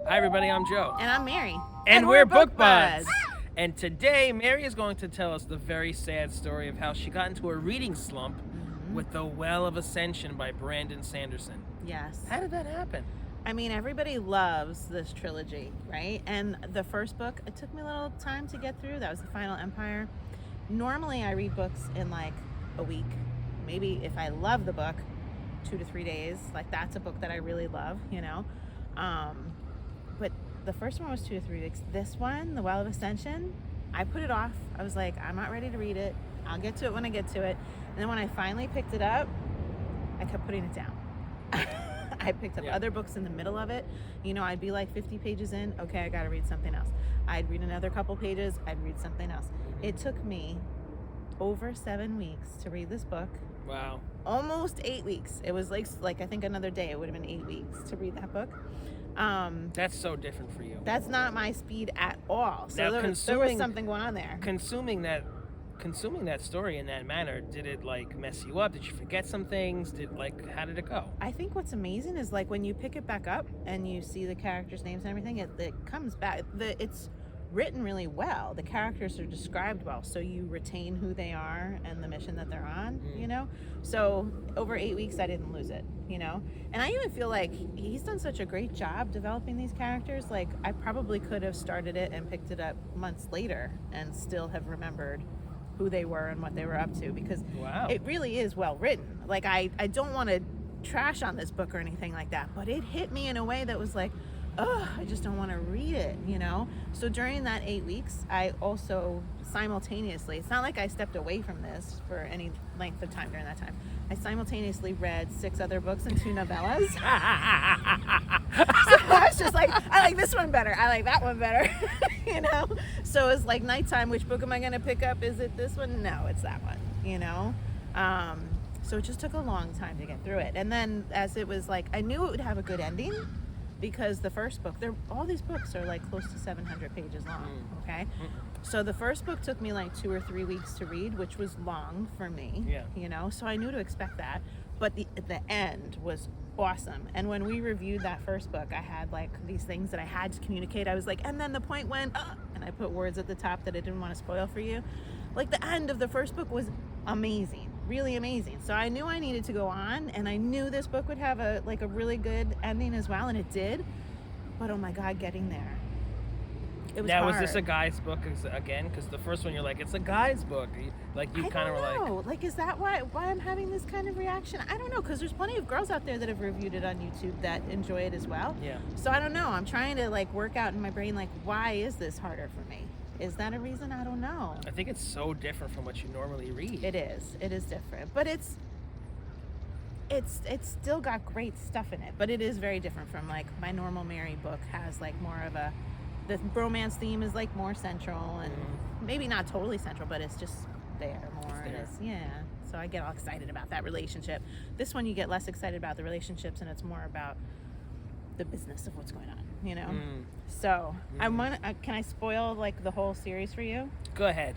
Hi everybody, I'm Joe. And I'm Mary. And we're Book Buds. And today, Mary is going to tell us the very sad story of how she got into a reading slump with The Well of Ascension by Brandon Sanderson. Yes. How did that happen? I mean, everybody loves this trilogy, right? And the first book, it took me a little time to get through. That was The Final Empire. Normally, I read books in like a week. Maybe if I love the book, 2 to 3 days. Like, that's a book that I really love, you know? But the first one was 2 to 3 weeks. This one, The Well of Ascension, I put it off. I was like, I'm not ready to read it. I'll get to it when I get to it. And then when I finally picked it up, I kept putting it down. I picked up other books in the middle of it. You know, I'd be like 50 pages in. Okay, I got to read something else. I'd read another couple pages. I'd read something else. It took me over 7 weeks to read this book. Wow. Almost 8 weeks. It was like I think another day. It would have been 8 weeks to read that book. That's so different for you. That's not my speed at all. So Now, there was something going on there. Consuming that story in that manner, did it like mess you up? Did you forget some things? How did it go? I think what's amazing is like when you pick it back up and you see the characters' names and everything, it comes back. It's written really well. The characters are described well, so you retain who they are and the mission that they're on, you know? So over 8 weeks, I didn't lose it, you know? And I even feel like he's done such a great job developing these characters. Like, I probably could have started it and picked it up months later and still have remembered who they were and what they were up to, because it really is well written. Like, I don't want to trash on this book or anything like that, but it hit me in a way that was like, oh, I just don't want to read it, you know? So during that 8 weeks, I also simultaneously, it's not like I stepped away from this for any length of time during that time. I simultaneously read 6 other books and 2 novellas. So I was just like, I like this one better. I like that one better, you know? So it's like nighttime, which book am I going to pick up? Is it this one? No, it's that one, you know? So it just took a long time to get through it. And then as it was like, I knew it would have a good ending, because the first book, all these books are like close to 700 pages long, okay? So the first book took me like 2 or 3 weeks to read, which was long for me, you know? So I knew to expect that, but the end was awesome. And when we reviewed that first book, I had like these things that I had to communicate. I was like, and then the point when, and I put words at the top that I didn't want to spoil for you. Like, the end of the first book was amazing, really amazing. So I knew I needed to go on, and I knew this book would have a really good ending as well, and it did. But oh my God, getting there, it was hard. Was this a guy's book again? Because the first one, you're like, it's a guy's book. Like, you kind of were like, is that why I'm having this kind of reaction? I don't know, because there's plenty of girls out there that have reviewed it on YouTube that enjoy it as well. Yeah. So I don't know. I'm trying to like work out in my brain, like, why is this harder for me? Is that a reason? I don't know. I think it's so different from what you normally read. It is. It is different. But it's still got great stuff in it. But it is very different from like my normal Mary book has like more of the romance theme is like more central, and maybe not totally central, but it's just there more. It's there. So I get all excited about that relationship. This one you get less excited about the relationships, and it's more about the business of what's going on, you know? So can I spoil like the whole series for you? Go ahead,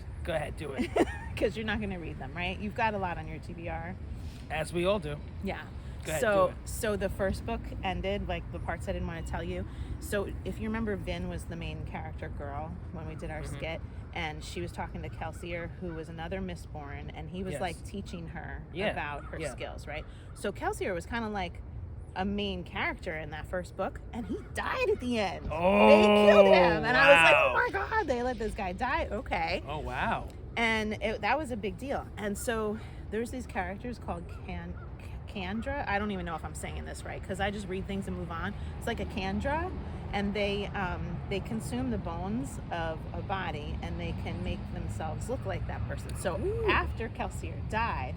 do it. Because you're not going to read them, right? You've got a lot on your TBR. As we all do. Yeah. Go ahead, do it. So the first book ended, like the parts I didn't want to tell you. So if you remember, Vin was the main character girl when we did our skit, and she was talking to Kelsier, who was another Mistborn, and he was like teaching her about her skills, right? So Kelsier was kind of like a main character in that first book, and he died at the end. They killed him, and I was like, oh my God, they let this guy die. Okay. Oh wow. And that was a big deal. And so there's these characters called Kandra. I don't even know if I'm saying this right, because I just read things and move on. It's like a Kandra, and they consume the bones of a body, and they can make themselves look like that person. So after Kelsier died,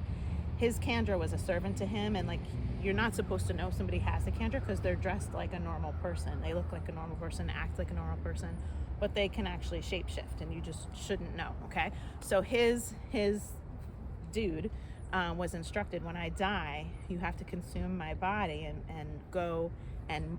his Kandra was a servant to him, and like, you're not supposed to know somebody has a Kandra because they're dressed like a normal person. They look like a normal person, act like a normal person, but they can actually shapeshift, and you just shouldn't know, okay? So his dude was instructed, when I die, you have to consume my body and go and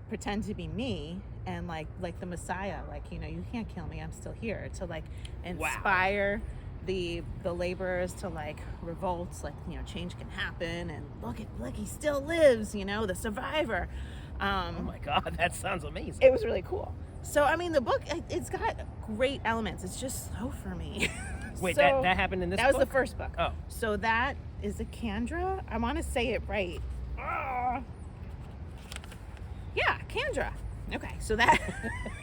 pretend to be me, and like the Messiah, like, you know, you can't kill me, I'm still here, to like inspire the laborers to like revolt, like, you know, change can happen, and look, he still lives, you know, the survivor. Oh my God, that sounds amazing. It was really cool. So, I mean, the book, it's got great elements. It's just slow for me. Wait, So, that happened in this That book? was the first book. Oh. So that is a Kandra. I want to say it right. Yeah, Kandra. Okay, so that...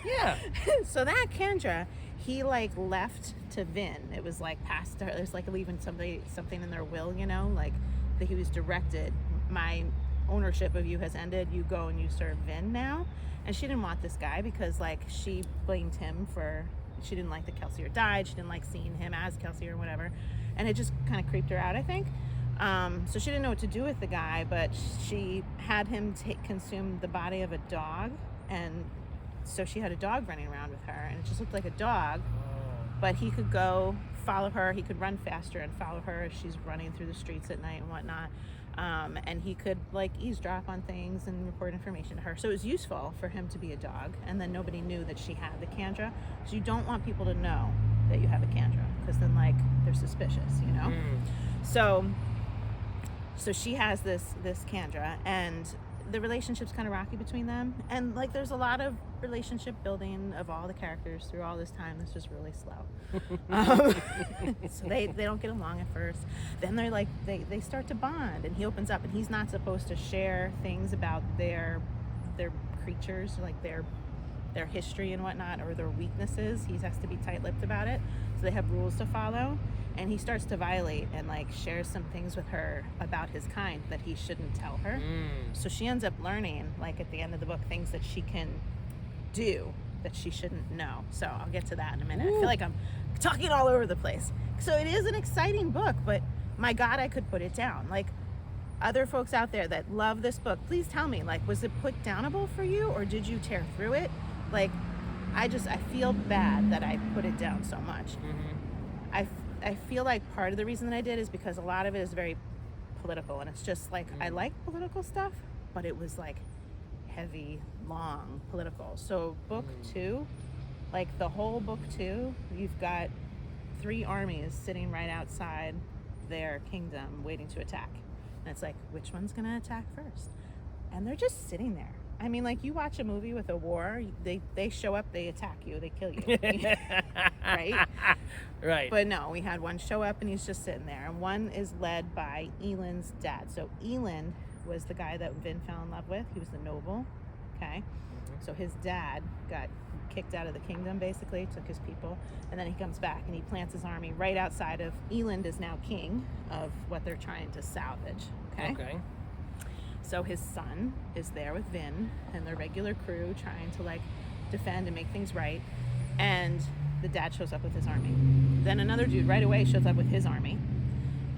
Yeah. So that Kandra, he, like, left to Vin. It was, like, past her. It was, like, leaving something in their will, you know? Like, that he was directed. My ownership of you has ended. You go and you serve Vin now. And she didn't want this guy because, like, she blamed him for... She didn't like that Kelsier died. She didn't like seeing him as Kelsier or whatever. And it just kind of creeped her out, I think. So she didn't know what to do with the guy, but she had him consume the body of a dog. And so she had a dog running around with her. And it just looked like a dog. But he could go follow her. He could run faster and follow her as she's running through the streets at night and whatnot. And he could, like, eavesdrop on things and report information to her. So it was useful for him to be a dog. And then nobody knew that she had the Kandra. So you don't want people to know that you have a Kandra, because then, like, they're suspicious, you know? So she has this Kandra, and the relationship's kind of rocky between them. And, like, there's a lot of relationship building of all the characters through all this time. That's just really slow. So they don't get along at first. Then they're like, they start to bond, and he opens up, and he's not supposed to share things about their creatures, like their history and whatnot, or their weaknesses. He has to be tight-lipped about it. So they have rules to follow. And he starts to violate and, like, shares some things with her about his kind that he shouldn't tell her. So she ends up learning, like, at the end of the book, things that she can do that she shouldn't know. So I'll get to that in a minute. I feel like I'm talking all over the place. So it is an exciting book, but my God, I could put it down. Like, other folks out there that love this book, please tell me, like, was it put downable for you, or did you tear through it? Like, I feel bad that I put it down so much. I feel like part of the reason that I did is because a lot of it is very political, and it's just like, I like political stuff, but it was like heavy, long political. So book 2, like the whole book 2, you've got 3 armies sitting right outside their kingdom waiting to attack. And it's like, which one's gonna attack first? And they're just sitting there. I mean, like, you watch a movie with a war, they show up, they attack you, they kill you. Right? Right. But no, we had one show up, and he's just sitting there. And one is led by Elend's dad. So Elend was the guy that Vin fell in love with. He was the noble, okay? So his dad got kicked out of the kingdom, basically, took his people. And then he comes back, and he plants his army right outside of... Elend is now king of what they're trying to salvage, okay? So his son is there with Vin and their regular crew trying to, like, defend and make things right. And the dad shows up with his army. Then another dude right away shows up with his army.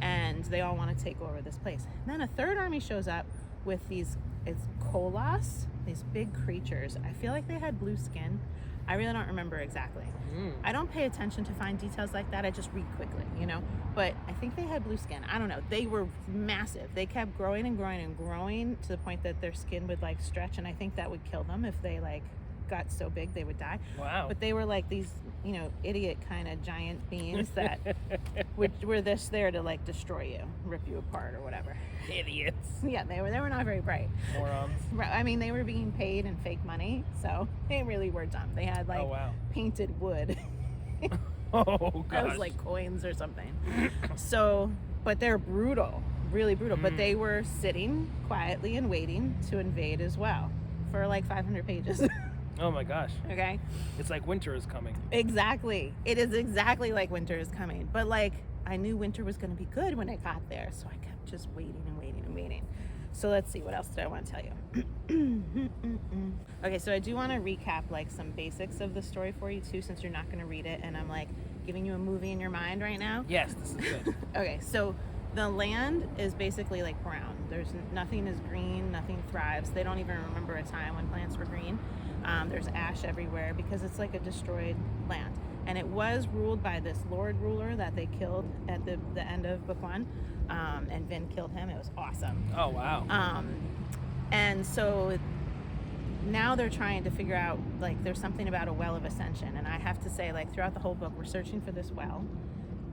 And they all want to take over this place. And then a third army shows up with these, it's Kolos, these big creatures. I feel like they had blue skin. I really don't remember exactly. I don't pay attention to find details like that. I just read quickly, you know? But I think they had blue skin. I don't know. They were massive. They kept growing and growing and growing to the point that their skin would, like, stretch, and I think that would kill them if they, like, got so big they would die. Wow. But they were like these, you know, idiot kind of giant beings that were there to, like, destroy you, rip you apart or whatever. Idiots. Yeah, they were not very bright. Morons. I mean, they were being paid in fake money, so they really were dumb. They had, like, painted wood. Oh, gosh. That was like coins or something. So, but they're brutal, really brutal. But they were sitting quietly and waiting to invade as well for like 500 pages. Oh my gosh. Okay. It's like winter is coming. Exactly. It is exactly like winter is coming. But, like, I knew winter was going to be good when it got there, so I kept just waiting and waiting and waiting. So let's see, what else did I want to tell you? Okay, so I do want to recap, like, some basics of the story for you too, since you're not going to read it, and I'm, like, giving you a movie in your mind right now. Yes, this is good. Okay, so the land is basically like brown. There's nothing is green, nothing thrives. They don't even remember a time when plants were green. There's ash everywhere because it's like a destroyed land. And it was ruled by this Lord ruler that they killed at the end of book 1. And Vin killed him. It was awesome. Oh, wow. And so now they're trying to figure out, like, there's something about a Well of Ascension. And I have to say, like, throughout the whole book, we're searching for this well.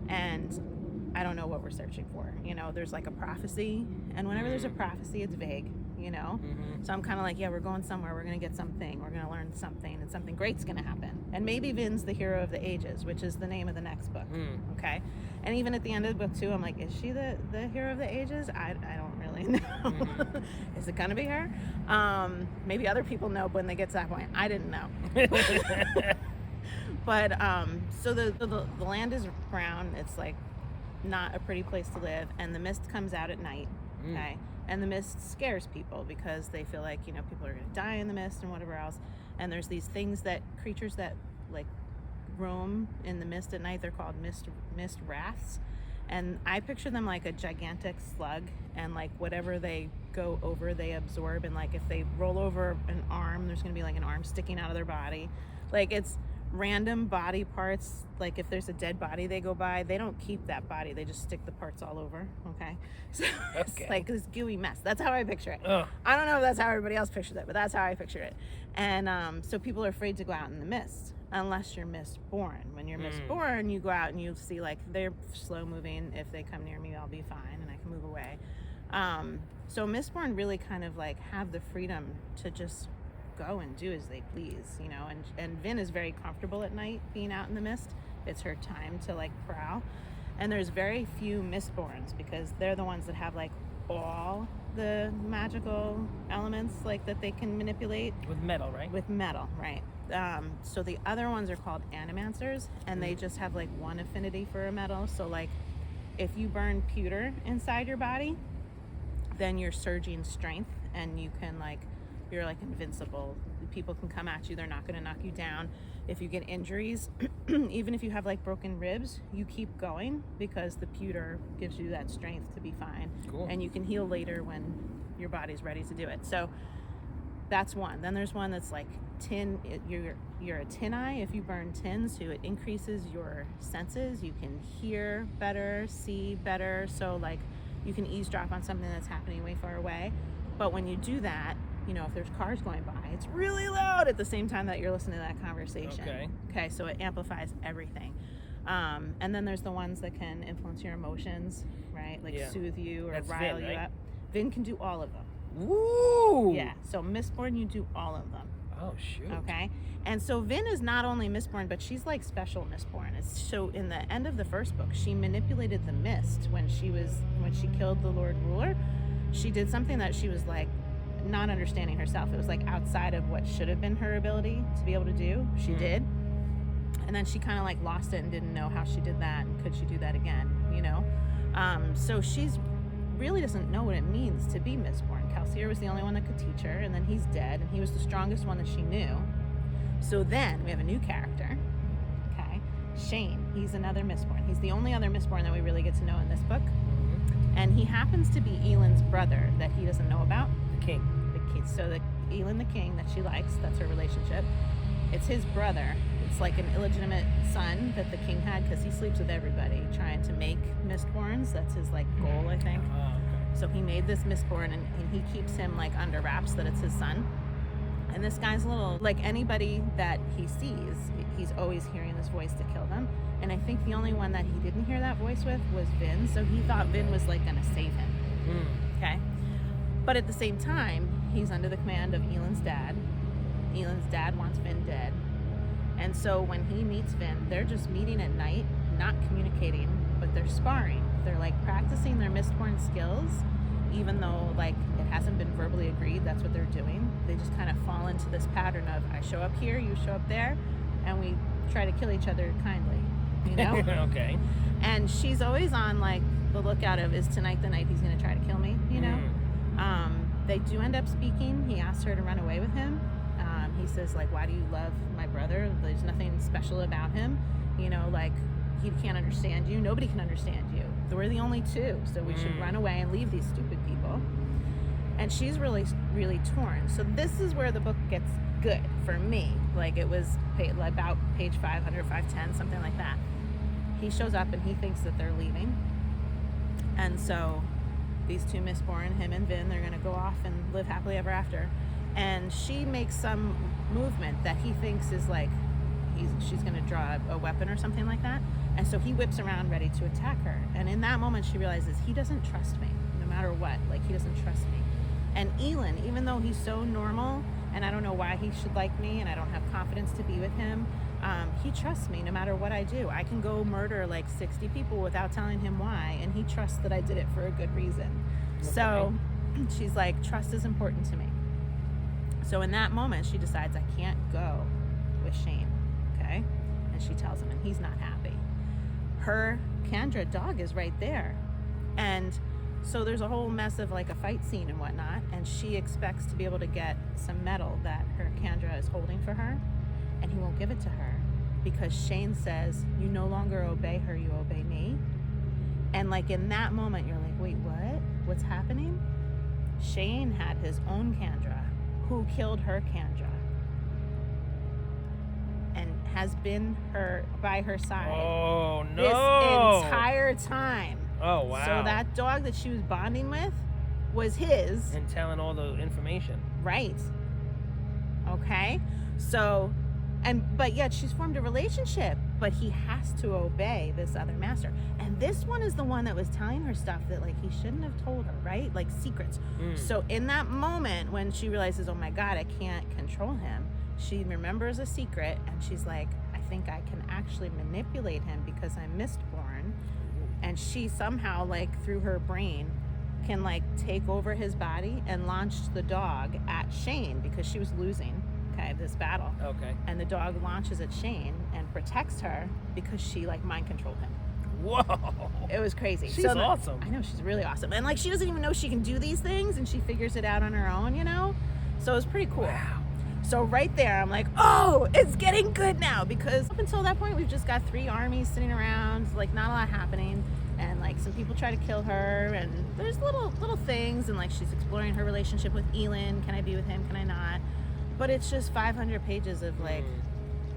And I don't know what we're searching for. You know, there's like a prophecy. And whenever there's a prophecy, it's vague. you know? So I'm kind of like, yeah, we're going somewhere. We're going to get something. We're going to learn something, and something great's going to happen. And maybe Vin's the hero of the ages, which is the name of the next book. Okay? And even at the end of the book, too, I'm like, is she the hero of the ages? I don't really know. Is it going to be her? Maybe other people know when they get to that point. I didn't know. But so the land is brown. It's like not a pretty place to live, and the mist comes out at night. Okay, and the mist scares people because they feel like, you know, people are going to die in the mist and whatever else. And there's these creatures that like roam in the mist at night. They're called mist wraiths, and I picture them like a gigantic slug, and like whatever they go over, they absorb. And like if they roll over an arm, there's going to be like an arm sticking out of their body. Like it's random body parts. Like if there's a dead body they go by, they don't keep that body, they just stick the parts all over. Okay, so it's like this gooey mess. That's how I picture it. I don't know if that's how everybody else pictures it, but that's how I picture it. And so people are afraid to go out in the mist unless you're mist-born. When you're mist-born, you go out and you see like they're slow moving. If they come near me, I'll be fine and I can move away. So mist-born really kind of like have the freedom to just go and do as they please, you know. And Vin is very comfortable at night being out in the mist. It's her time to like prowl. And there's very few mistborns because they're the ones that have like all the magical elements like that they can manipulate with metal, right? With metal, right? So the other ones are called animancers, and they just have like one affinity for a metal. So like if you burn pewter inside your body, then you're surging strength, and you can like, you're like invincible. People can come at you, they're not going to knock you down. If you get injuries, even if you have like broken ribs, you keep going because the pewter gives you that strength to be fine. Cool. And you can heal later when your body's ready to do it. So that's one. Then there's one that's like tin. You're a tin eye if you burn tin, so it increases your senses. You can hear better, see better. So like you can eavesdrop on something that's happening way far away. But when you do that, you know, if there's cars going by, it's really loud at the same time that you're listening to that conversation. Okay, so it amplifies everything. And then there's the ones that can influence your emotions, right? Like soothe you or That's rile Vin, you right? up. Vin can do all of them. Woo! Yeah, so Mistborn, you do all of them. Oh, shoot. Okay, and so Vin is not only Mistborn, but she's like special Mistborn. So in the end of the first book, she manipulated the mist when she killed the Lord Ruler. She did something that she was like not understanding herself. It was like outside of what should have been her ability to be able to do. She did, and then she kind of like lost it and didn't know how she did that, and could she do that again, you know. So she's really doesn't know what it means to be Mistborn. Calcier was the only one that could teach her, and then he's dead, and he was the strongest one that she knew. So then we have a new character, okay, Shane. He's another Mistborn. He's the only other Mistborn that we really get to know in this book, and he happens to be Elend's brother that he doesn't know about. The king. So Elend the king that she likes, that's her relationship. It's his brother. It's like an illegitimate son that the king had because he sleeps with everybody, trying to make Mistborns. That's his like goal, I think. Oh, okay. So he made this Mistborn, and he keeps him like under wraps that it's his son. And this guy's a little like anybody that he sees, he's always hearing this voice to kill them. And I think the only one that he didn't hear that voice with was Vin. So he thought Vin was like gonna save him. Okay. But at the same time, he's under the command of Elend's dad. Elend's dad wants Vin dead. And so when he meets Vin, they're just meeting at night, not communicating, but they're sparring. They're like practicing their Mistborn skills, even though like it hasn't been verbally agreed that's what they're doing. They just kind of fall into this pattern of I show up here, you show up there, and we try to kill each other kindly, you know? Okay. And she's always on like the lookout of, is tonight the night he's gonna try to kill me, you know? They do end up speaking. He asks her to run away with him. He says like, why do you love my brother? There's nothing special about him, you know, like he can't understand you. Nobody can understand you. We're the only two, so we should run away and leave these stupid people. And she's really, really torn. So this is where the book gets good for me. Like it was about page 500, 510, something like that. He shows up and he thinks that they're leaving. And so these two Mistborn, him and Vin, they're going to go off and live happily ever after. And she makes some movement that he thinks is like she's going to draw a weapon or something like that. And so he whips around ready to attack her. And in that moment, she realizes he doesn't trust me, no matter what. Like, he doesn't trust me. And Elin, even though he's so normal, and I don't know why he should like me, and I don't have confidence to be with him, he trusts me no matter what I do. I can go murder like 60 people without telling him why, and he trusts that I did it for a good reason. Okay. So she's like, trust is important to me. So in that moment, she decides, I can't go with Shane, okay? And she tells him, and he's not happy. Her Kendra dog is right there. And so there's a whole mess of like a fight scene and whatnot, and she expects to be able to get some medal that her Kendra is holding for her, and he won't give it to her because Shane says, you no longer obey her, you obey me. And like in that moment, you're like, wait, what? What's happening? Shane had his own Kendra who killed her Kendra and has been by her side this entire time. Oh, wow. So that dog that she was bonding with was his. And telling all the information. Right. Okay. So, but yet she's formed a relationship, but he has to obey this other master. And this one is the one that was telling her stuff that like he shouldn't have told her, right? Like secrets. So in that moment when she realizes, oh my God, I can't control him, she remembers a secret and she's like, I think I can actually manipulate him because I'm Mistborn. And she somehow, like through her brain, can like take over his body and launch the dog at Shane because she was losing, okay, this battle. Okay. And the dog launches at Shane and protects her because she like mind controlled him. Whoa. It was crazy. She's awesome. I know, she's really awesome. And like she doesn't even know she can do these things and she figures it out on her own, you know? So it was pretty cool. Wow. So right there, I'm like, oh, it's getting good now, because up until that point, we've just got 3 armies sitting around, like not a lot happening, and like some people try to kill her, and there's little things, and like she's exploring her relationship with Elin. Can I be with him? Can I not? But it's just 500 pages of like,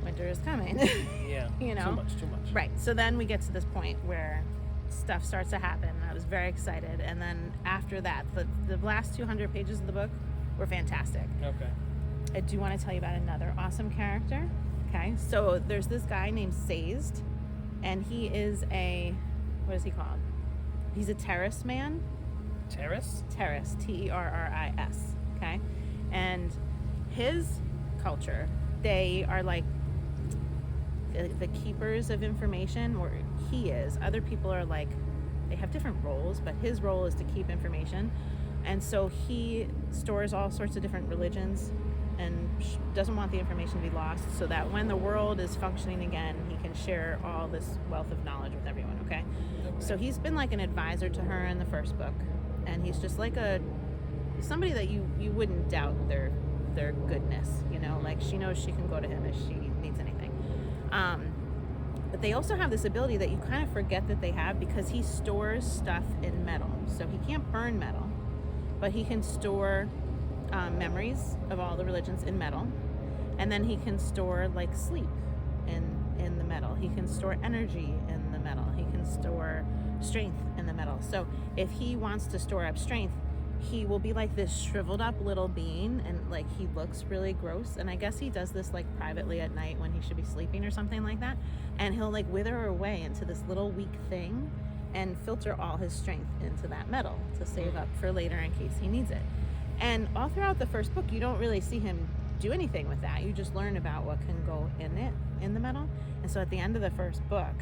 winter is coming. Yeah. You know? Too much. Right. So then we get to this point where stuff starts to happen. I was very excited, and then after that, the last 200 pages of the book were fantastic. Okay. I do want to tell you about another awesome character. Okay, so there's this guy named Sazed, and he is what is he called? He's a terrace man. Terrace? Terrace, Terris. Okay, and his culture, they are like the keepers of information, or he is. Other people are like, they have different roles, but his role is to keep information, and so he stores all sorts of different religions and doesn't want the information to be lost, so that when the world is functioning again, he can share all this wealth of knowledge with everyone, okay? So he's been like an advisor to her in the first book, and he's just like somebody that you wouldn't doubt their goodness, you know? Like she knows she can go to him if she needs anything. But they also have this ability that you kind of forget that they have, because he stores stuff in metal. So he can't burn metal, but he can store memories of all the religions in metal, and then he can store like sleep in the metal. He can store energy in the metal. He can store strength in the metal. So if he wants to store up strength, he will be like this shriveled up little being, and like he looks really gross, and I guess he does this like privately at night when he should be sleeping or something like that, and he'll like wither away into this little weak thing and filter all his strength into that metal to save up for later in case he needs it. And all throughout the first book, you don't really see him do anything with that. You just learn about what can go in the metal. And so at the end of the first book,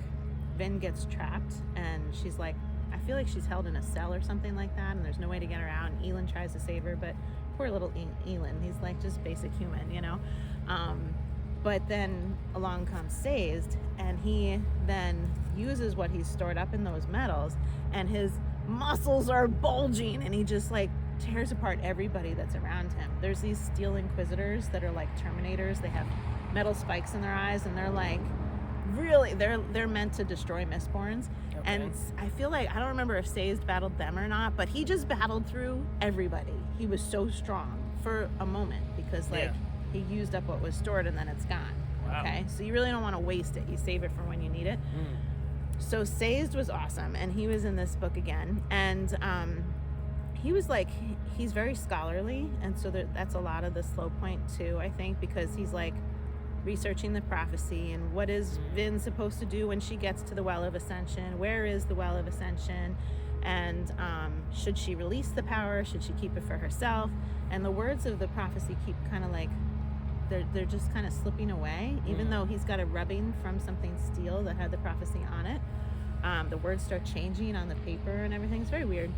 Vin gets trapped, and she's like, I feel like she's held in a cell or something like that, and there's no way to get her out, and Elin tries to save her, but poor little Elin, he's like just basic human, you know? But then along comes Sazed, and he then uses what he's stored up in those metals, and his muscles are bulging, and he just like tears apart everybody that's around him. There's these steel inquisitors that are like Terminators. They have metal spikes in their eyes, and they're like really they're meant to destroy Mistborns. Okay. And I feel like, I don't remember if Sazed battled them or not, but he just battled through everybody. He was so strong for a moment, because like he used up what was stored, and then it's gone. Wow. Okay, so you really don't want to waste it. You save it for when you need it. So Sazed was awesome, and he was in this book again, and he was like, he's very scholarly, and so that's a lot of the slow point too, I think, because he's like researching the prophecy, and what is Vin supposed to do when she gets to the Well of Ascension? Where is the Well of Ascension? And should she release the power? Should she keep it for herself? And the words of the prophecy keep kind of like, they're just kind of slipping away, even though he's got a rubbing from something steel that had the prophecy on it. The words start changing on the paper and everything. It's very weird.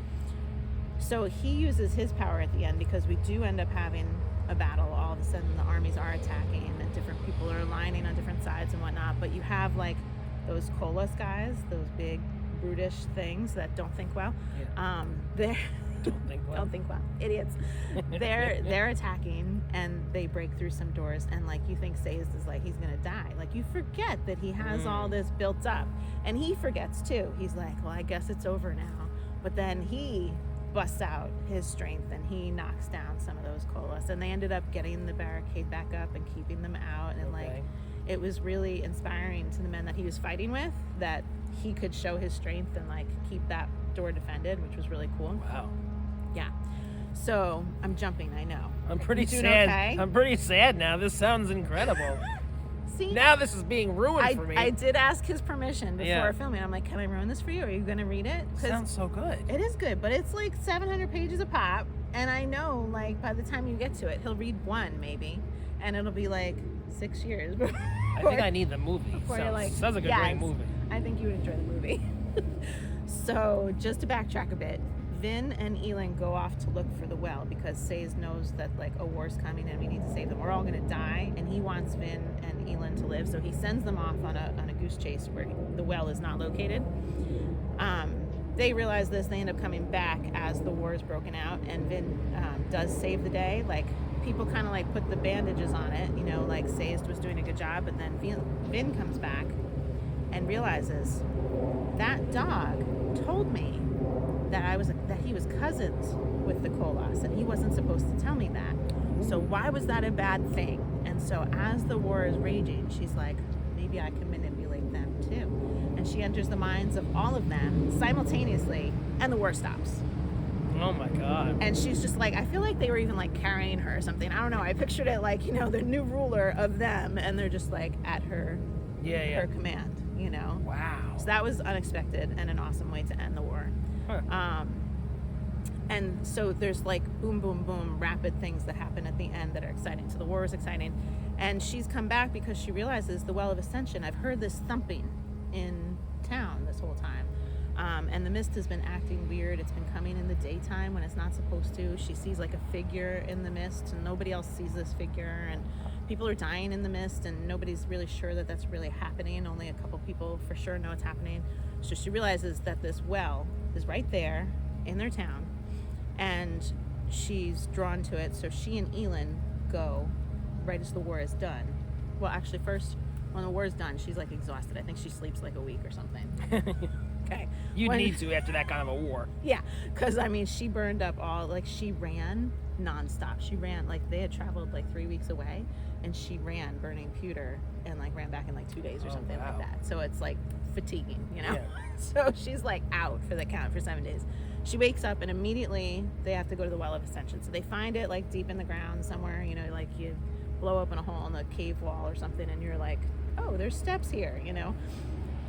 So he uses his power at the end, because we do end up having a battle. All of a sudden the armies are attacking and different people are aligning on different sides and whatnot. But you have like those Kolos guys, those big brutish things that don't think well. They're don't think well, idiots. They're attacking, and they break through some doors, and like you think Sazed is like he's gonna die. Like you forget that he has all this built up, and he forgets too. He's like, well, I guess it's over now. But then he busts out his strength and he knocks down some of those Kolos, and they ended up getting the barricade back up and keeping them out. And like it was really inspiring to the men that he was fighting with, that he could show his strength and like keep that door defended, which was really cool. Wow. Yeah. So I'm jumping, I know. I'm pretty sad. Okay? I'm pretty sad now. This sounds incredible. See? Now this is being ruined for me. I did ask his permission before filming. I'm like, can I ruin this for you? Are you going to read it? Sounds so good. It is good, but it's like 700 pages a pop. And I know, like, by the time you get to it, he'll read one maybe. And it'll be like 6 years before. I think I need the movie. Sounds like a great movie. I think you would enjoy the movie. So just to backtrack a bit, Vin and Elin go off to look for the well, because Sazed knows that like a war's coming and we need to save them. We're all gonna die, and he wants Vin and Elin to live, so he sends them off on a goose chase where the well is not located. They realize this. They end up coming back as the war is broken out, and Vin does save the day. Like people kind of like put the bandages on it, you know, like Sazed was doing a good job, but then Vin comes back and realizes that dog told me that he was cousins with the Kolos, and he wasn't supposed to tell me that. So why was that a bad thing? And so as the war is raging, she's like, maybe I can manipulate them too. And she enters the minds of all of them simultaneously, and the war stops. Oh my God. And she's just like, I feel like they were even like carrying her or something. I don't know. I pictured it like, you know, the new ruler of them, and they're just like at her command, you know? Wow. So that was unexpected and an awesome way to end the war. Huh. And so there's like boom, boom, boom, rapid things that happen at the end that are exciting. So the war is exciting. And she's come back because she realizes the Well of Ascension. I've heard this thumping in town this whole time. And the mist has been acting weird. It's been coming in the daytime when it's not supposed to. She sees like a figure in the mist, and nobody else sees this figure. And people are dying in the mist, and nobody's really sure that that's really happening. Only a couple people for sure know it's happening. So she realizes that this well is right there in their town, and she's drawn to it. So she and Elin go right as the war is done. Well, actually, first, when the war is done, she's like exhausted. I think she sleeps like a week or something. Okay. You need to after that kind of a war. Yeah, because I mean, she burned up she ran nonstop. She ran, like they had traveled like 3 weeks away, and she ran burning pewter and like ran back in like 2 days or something like that. So it's like fatiguing, you know? Yeah. So she's like out for the count for 7 days. She wakes up, and immediately they have to go to the Well of Ascension. So they find it like deep in the ground somewhere, you know, like you blow open a hole in the cave wall or something, and you're like, oh, there's steps here, you know?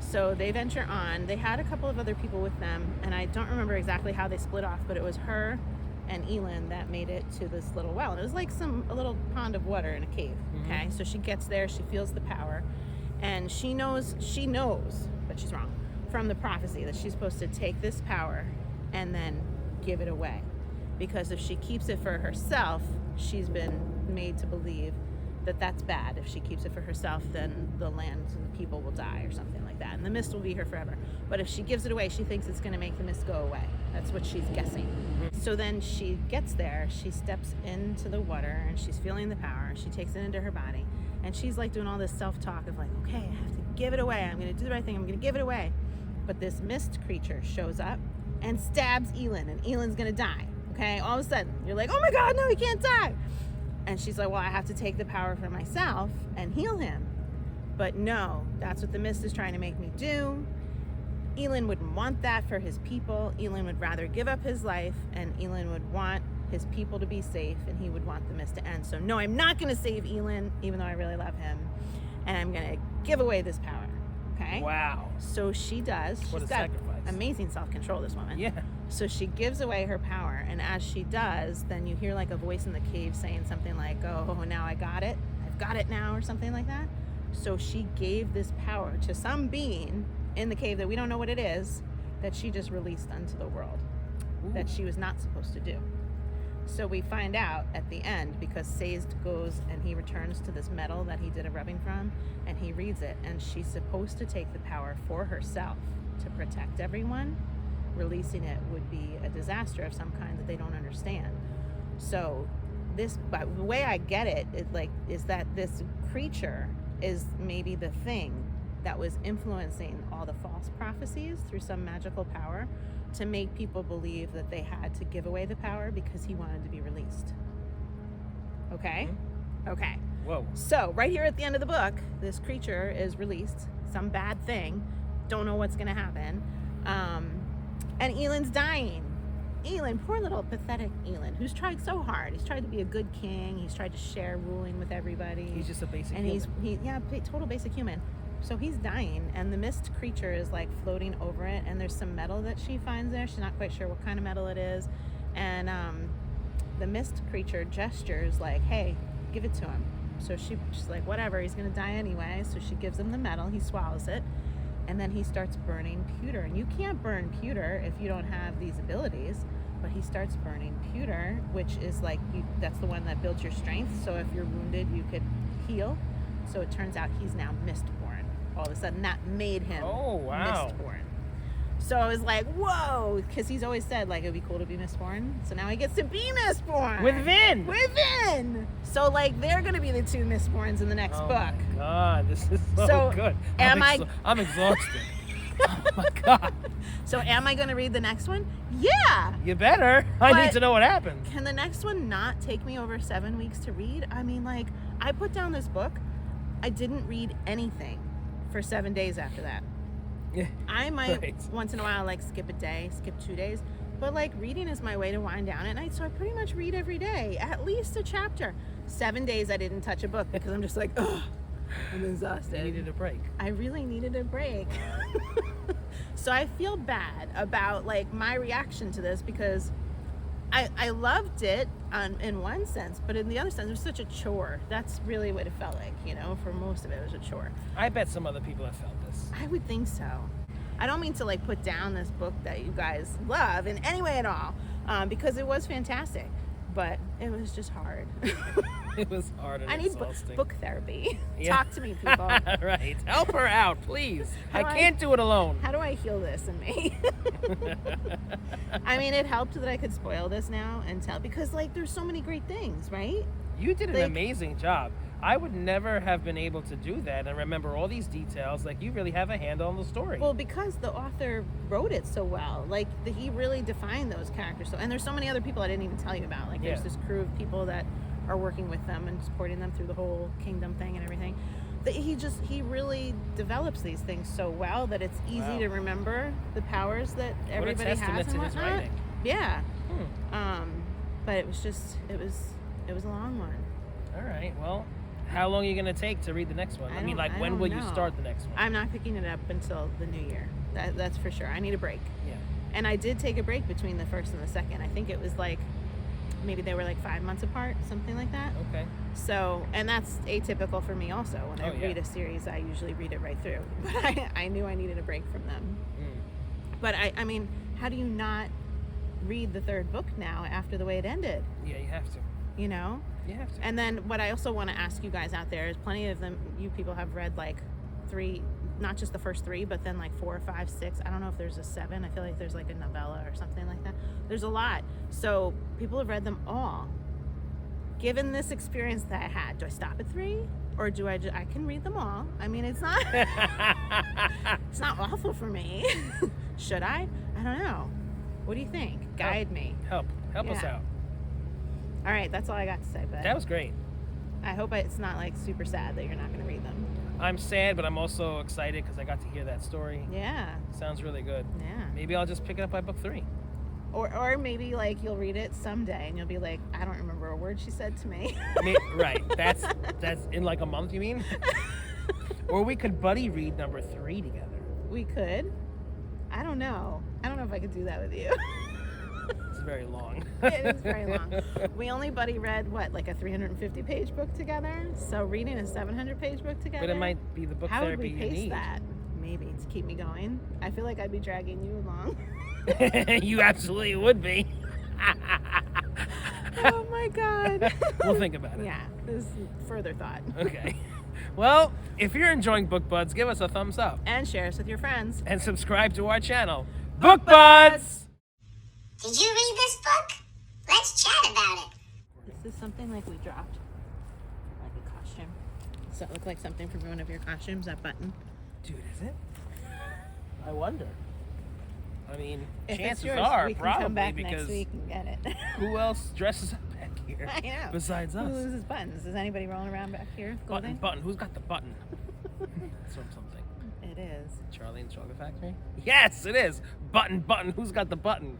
So they venture on. They had a couple of other people with them, and I don't remember exactly how they split off, but it was her and Elin that made it to this little well. And it was like a little pond of water in a cave. Okay, so she gets there, she feels the power, and she knows, but she's wrong, from the prophecy that she's supposed to take this power and then give it away. Because if she keeps it for herself, she's been made to believe that that's bad. If she keeps it for herself, then the land and the people will die or something like that, and the mist will be here forever. But if she gives it away, she thinks it's going to make the mist go away. That's what she's guessing. So then she gets there, she steps into the water, and she's feeling the power. She takes it into her body, and she's like doing all this self-talk of like, okay, I have to give it away. I'm going to do the right thing. I'm going to give it away. But this mist creature shows up and stabs Elin, and Elin's going to die. Okay, all of a sudden, you're like, oh my God, no, he can't die. And she's like, well, I have to take the power for myself and heal him. But no, that's what the mist is trying to make me do. Elin wouldn't want that for his people. Elin would rather give up his life, and Elin would want his people to be safe, and he would want the mist to end. So no, I'm not going to save Elin, even though I really love him. And I'm going to give away this power. Okay? Wow. So she does. What a sacrifice. Amazing self-control, this woman. Yeah. So she gives away her power, and as she does, then you hear like a voice in the cave saying something like, oh, now I got it. I've got it now, or something like that. So she gave this power to some being in the cave that we don't know what it is, that she just released unto the world. Ooh. That she was not supposed to do. So we find out at the end, because Sazed goes and he returns to this metal that he did a rubbing from, and he reads it, and she's supposed to take the power for herself to protect everyone. Releasing it would be a disaster of some kind that they don't understand. So this, but the way I get it is that this creature is maybe the thing that was influencing all the false prophecies through some magical power to make people believe that they had to give away the power because he wanted to be released. Okay? Mm-hmm. Okay. Whoa. So right here at the end of the book, this creature is released, some bad thing, don't know what's gonna happen, and Elend's dying. Elend, poor little pathetic Elend, who's tried so hard. He's tried to be a good king. He's tried to share ruling with everybody. He's just a basic human. And he's total basic human. So he's dying, and the mist creature is like floating over it, and there's some metal that she finds there. She's not quite sure what kind of metal it is. And the mist creature gestures like, hey, give it to him. So she's like, whatever, he's gonna die anyway. So she gives him the metal, he swallows it, and then he starts burning pewter. And you can't burn pewter if you don't have these abilities, but he starts burning pewter, which is like, that's the one that builds your strength. So if you're wounded, you could heal. So it turns out he's now Mistborn. All of a sudden, that made him Mistborn. So I was like, whoa, because he's always said, like, it would be cool to be Mistborn. So now he gets to be Mistborn. With Vin. With Vin. So, like, they're going to be the two Mistborns in the next book. Oh, my God. This is so good. I'm exhausted. Oh, my God. So am I going to read the next one? Yeah. You better. I need to know what happens. Can the next one not take me over 7 weeks to read? I mean, like, I put down this book. I didn't read anything for 7 days after that. Yeah, I might once in a while like skip a day, skip 2 days, but like reading is my way to wind down at night, so I pretty much read every day, at least a chapter. 7 days I didn't touch a book because I'm just like, ugh, I'm exhausted. You needed a break. I really needed a break. So I feel bad about like my reaction to this because I loved it in one sense, but in the other sense, it was such a chore. That's really what it felt like, you know, for most of it was a chore. I bet some other people have felt this. I would think so. I don't mean to like put down this book that you guys love in any way at all, because it was fantastic, but it was just hard. It was hard and exhausting. I need book therapy. Yeah. Talk to me, people. Right. Help her out, please. I can't do it alone. How do I heal this in me? I mean, it helped that I could spoil this now and tell, because like there's so many great things, right? You did an amazing job. I would never have been able to do that and remember all these details. Like, you really have a handle on the story. Well, because the author wrote it so well. Like, he really defined those characters. And there's so many other people I didn't even tell you about. Like, there's this crew of people that are working with them and supporting them through the whole kingdom thing and everything. That he really develops these things so well that it's easy to remember the powers that everybody has and whatnot. To his writing. Yeah. But it was a long one. All right. Well, how long are you going to take to read the next one? When will you start the next one? I'm not picking it up until the new year. That's for sure. I need a break. Yeah. And I did take a break between the first and the second. I think it was like, maybe they were like 5 months apart, something like that. Okay. So, and that's atypical for me also. When I read a series, I usually read it right through. But I knew I needed a break from them. But I mean, how do you not read the third book now after the way it ended? Yeah, you have to. You know? You have to. And then what I also want to ask you guys out there is plenty of them, you people have read like 3, not just the first 3, but then like 4, 5, 6. I don't know if there's a 7. I feel like there's like a novella or something like that. There's a lot. So people have read them all. Given this experience that I had, do I stop at 3? Or do I can read them all. I mean, it's not it's not awful for me. Should I? I don't know. What do you think? Guide me. Help us out. All right, that's all I got to say, but that was great. I hope it's not like super sad that you're not going to read them. I'm sad, but I'm also excited because I got to hear that story. Yeah. Sounds really good. Yeah. Maybe I'll just pick it up by book 3. Or maybe like you'll read it someday and you'll be like, I don't remember a word she said to me. Right. That's in like a month, you mean? Or we could buddy read number 3 together. We could. I don't know. I don't know if I could do that with you. It's very long. It is very long. We only buddy read, what, like a 350-page book together? So reading a 700-page book together? But it might be the book How would therapy we you pace need. that? Maybe to keep me going. I feel like I'd be dragging you along. You absolutely would be. Oh my God. We'll think about it. Yeah, this is further thought. Okay. Well, if you're enjoying Book Buds, give us a thumbs up. And share us with your friends. And subscribe to our channel. Book Buds! Did you read this book? Let's chat about it. This is something like we dropped. Like a costume. Does that look like something from one of your costumes, that button? Dude, is it? I wonder. I mean, If it's chances yours, are we can probably come back because next week and get it. who else dresses up back here I know. besides Who us? loses buttons? Is anybody rolling around back here? Button, Golden? button. Who's got the button? That's from something. It is. Charlie and the Chocolate Factory? Yes, it is. Button, button. Who's got the button?